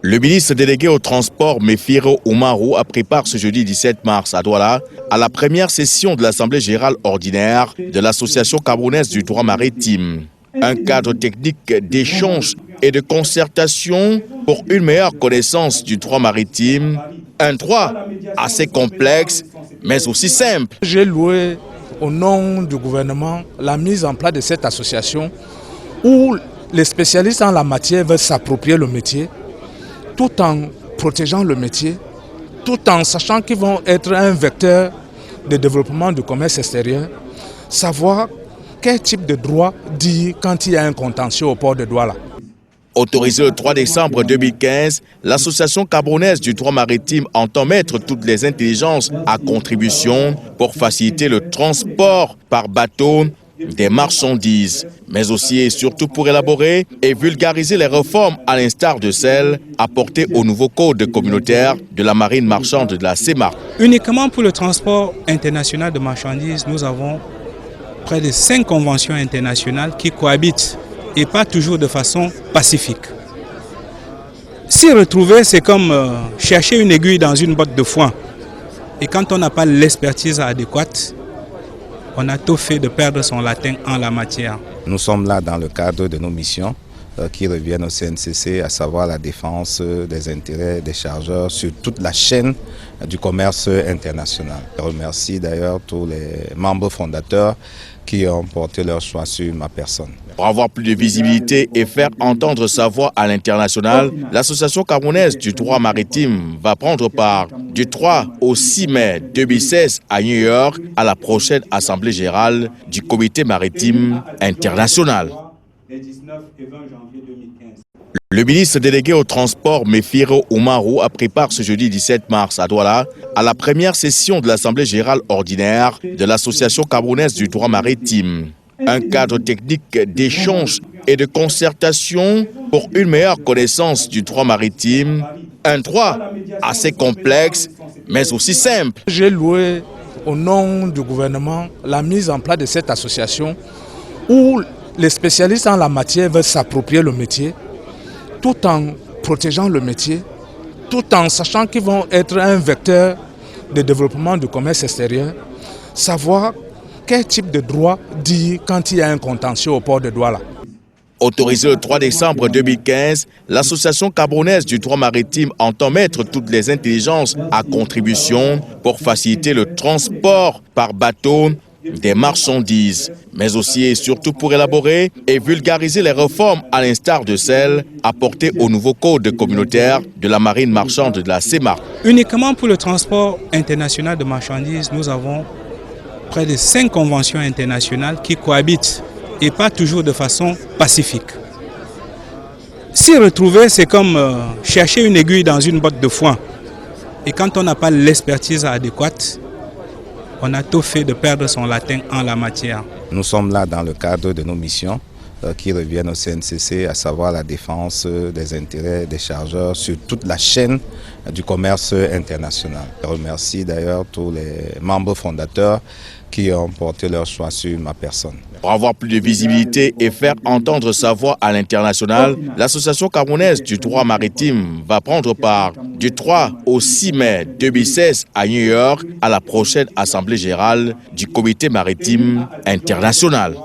Le ministre délégué au transport, Mefiro Oumarou, a pris part ce jeudi 17 mars à Douala à la première session de l'Assemblée générale ordinaire de l'Association camerounaise du droit maritime. Un cadre technique d'échange et de concertation pour une meilleure connaissance du droit maritime. Un droit assez complexe, mais aussi simple. J'ai loué au nom du gouvernement la mise en place de cette association où les spécialistes en la matière veulent s'approprier le métier tout en protégeant le métier, tout en sachant qu'ils vont être un vecteur de développement du commerce extérieur, savoir quel type de droit dire quand il y a un contentieux au port de Douala. Autorisée le 3 décembre 2015, l'Association camerounaise du droit maritime entend mettre toutes les intelligences à contribution pour faciliter le transport par bateau des marchandises, mais aussi et surtout pour élaborer et vulgariser les réformes à l'instar de celles apportées au nouveau code communautaire de la marine marchande de la CEMAR. Uniquement pour le transport international de marchandises, nous avons près de 5 conventions internationales qui cohabitent et pas toujours de façon pacifique. S'y retrouver, c'est comme chercher une aiguille dans une botte de foin. Et quand on n'a pas l'expertise adéquate, on a tout fait de perdre son latin en la matière. Nous sommes là dans le cadre de nos missions qui reviennent au CNCC, à savoir la défense des intérêts des chargeurs sur toute la chaîne du commerce international. Je remercie d'ailleurs tous les membres fondateurs qui ont porté leur choix sur ma personne. Pour avoir plus de visibilité et faire entendre sa voix à l'international, l'Association camerounaise du droit maritime va prendre part du 3 au 6 mai 2016 à New York à la prochaine Assemblée générale du Comité maritime international. Le ministre délégué au transport, Mefiro Oumarou, a pris part ce jeudi 17 mars à Douala à la première session de l'Assemblée générale ordinaire de l'Association camerounaise du droit maritime. Un cadre technique d'échange et de concertation pour une meilleure connaissance du droit maritime. Un droit assez complexe, mais aussi simple. J'ai loué au nom du gouvernement la mise en place de cette association où les spécialistes en la matière veulent s'approprier le métier tout en protégeant le métier, tout en sachant qu'ils vont être un vecteur de développement du commerce extérieur, savoir quel type de droit dire quand il y a un contentieux au port de Douala. Autorisée le 3 décembre 2015, l'Association camerounaise du droit maritime entend mettre toutes les intelligences à contribution pour faciliter le transport par bateau des marchandises, mais aussi et surtout pour élaborer et vulgariser les réformes à l'instar de celles apportées au nouveau code communautaire de la marine marchande de la CEMAR. Uniquement pour le transport international de marchandises, nous avons près de 5 conventions internationales qui cohabitent et pas toujours de façon pacifique. S'y retrouver, c'est comme chercher une aiguille dans une botte de foin. Et quand on n'a pas l'expertise adéquate, on a tout fait de perdre son latin en la matière. Nous sommes là dans le cadre de nos missions qui reviennent au CNCC, à savoir la défense des intérêts des chargeurs sur toute la chaîne du commerce international. Je remercie d'ailleurs tous les membres fondateurs qui ont porté leur choix sur ma personne. Pour avoir plus de visibilité et faire entendre sa voix à l'international, l'Association camerounaise du droit maritime va prendre part du 3 au 6 mai 2016 à New York à la prochaine Assemblée générale du Comité maritime international.